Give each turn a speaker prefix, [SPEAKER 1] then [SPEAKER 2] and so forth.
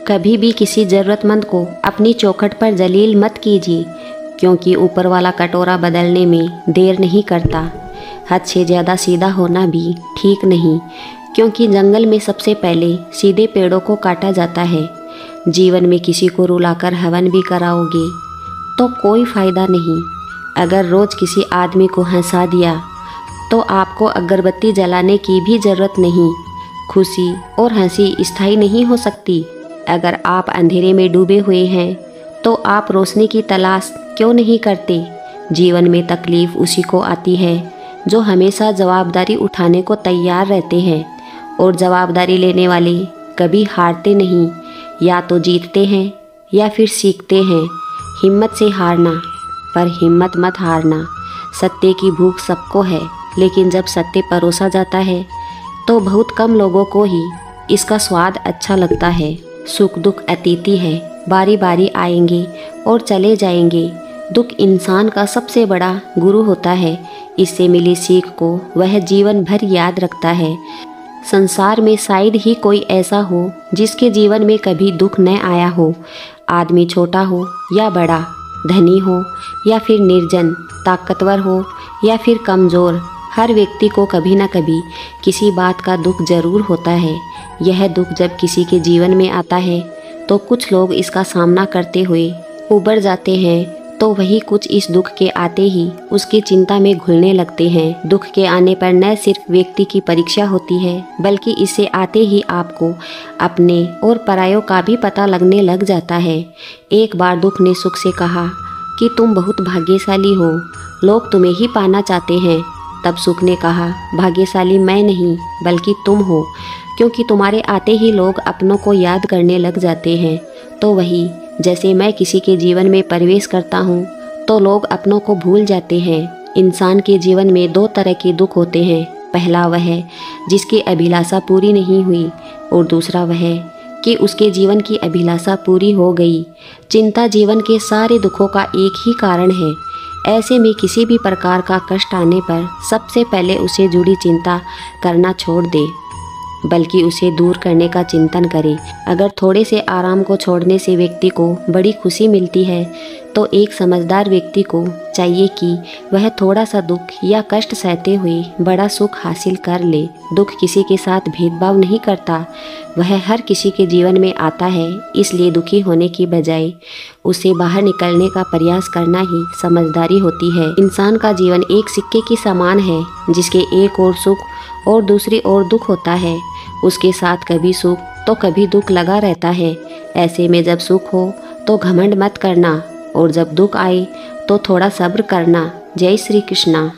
[SPEAKER 1] कभी भी किसी ज़रूरतमंद को अपनी चौखट पर जलील मत कीजिए, क्योंकि ऊपर वाला कटोरा बदलने में देर नहीं करता। हद से ज़्यादा सीधा होना भी ठीक नहीं, क्योंकि जंगल में सबसे पहले सीधे पेड़ों को काटा जाता है। जीवन में किसी को रुलाकर हवन भी कराओगे तो कोई फ़ायदा नहीं। अगर रोज़ किसी आदमी को हंसा दिया तो आपको अगरबत्ती जलाने की भी ज़रूरत नहीं। खुशी और हंसी स्थायी नहीं हो सकती। अगर आप अंधेरे में डूबे हुए हैं तो आप रोशनी की तलाश क्यों नहीं करते। जीवन में तकलीफ़ उसी को आती है जो हमेशा जवाबदारी उठाने को तैयार रहते हैं, और जवाबदारी लेने वाले कभी हारते नहीं। या तो जीतते हैं या फिर सीखते हैं। हिम्मत से हारना, पर हिम्मत मत हारना। सत्य की भूख सबको है, लेकिन जब सत्य परोसा जाता है तो बहुत कम लोगों को ही इसका स्वाद अच्छा लगता है। सुख दुख अतीति है, बारी बारी आएंगे और चले जाएंगे। दुख इंसान का सबसे बड़ा गुरु होता है। इससे मिली सीख को वह जीवन भर याद रखता है। संसार में शायद ही कोई ऐसा हो जिसके जीवन में कभी दुख न आया हो। आदमी छोटा हो या बड़ा, धनी हो या फिर निर्जन, ताकतवर हो या फिर कमज़ोर, हर व्यक्ति को कभी न कभी किसी बात का दुख जरूर होता है। यह दुख जब किसी के जीवन में आता है तो कुछ लोग इसका सामना करते हुए उबर जाते हैं, तो वही कुछ इस दुख के आते ही उसकी चिंता में घुलने लगते हैं। दुख के आने पर न सिर्फ व्यक्ति की परीक्षा होती है, बल्कि इससे आते ही आपको अपने और परायों का भी पता लगने लग जाता है। एक बार दुख ने सुख से कहा कि तुम बहुत भाग्यशाली हो, लोग तुम्हें ही पाना चाहते हैं। तब सुख ने कहा, भाग्यशाली मैं नहीं बल्कि तुम हो, क्योंकि तुम्हारे आते ही लोग अपनों को याद करने लग जाते हैं। तो वही जैसे मैं किसी के जीवन में प्रवेश करता हूँ तो लोग अपनों को भूल जाते हैं। इंसान के जीवन में दो तरह के दुख होते हैं। पहला वह जिसकी अभिलाषा पूरी नहीं हुई, और दूसरा वह कि उसके जीवन की अभिलाषा पूरी हो गई। चिंता जीवन के सारे दुखों का एक ही कारण है। ऐसे में किसी भी प्रकार का कष्ट आने पर सबसे पहले उसे जुड़ी चिंता करना छोड़ दे, बल्कि उसे दूर करने का चिंतन करे। अगर थोड़े से आराम को छोड़ने से व्यक्ति को बड़ी खुशी मिलती है, तो एक समझदार व्यक्ति को चाहिए कि वह थोड़ा सा दुख या कष्ट सहते हुए बड़ा सुख हासिल कर ले। दुख किसी के साथ भेदभाव नहीं करता, वह हर किसी के जीवन में आता है। इसलिए दुखी होने की बजाय उसे बाहर निकलने का प्रयास करना ही समझदारी होती है। इंसान का जीवन एक सिक्के की समान है, जिसके एक ओर सुख और दूसरी ओर दुख होता है। उसके साथ कभी सुख तो कभी दुख लगा रहता है। ऐसे में जब सुख हो तो घमंड मत करना, और जब दुख आए तो थोड़ा सब्र करना। जय श्री कृष्णा।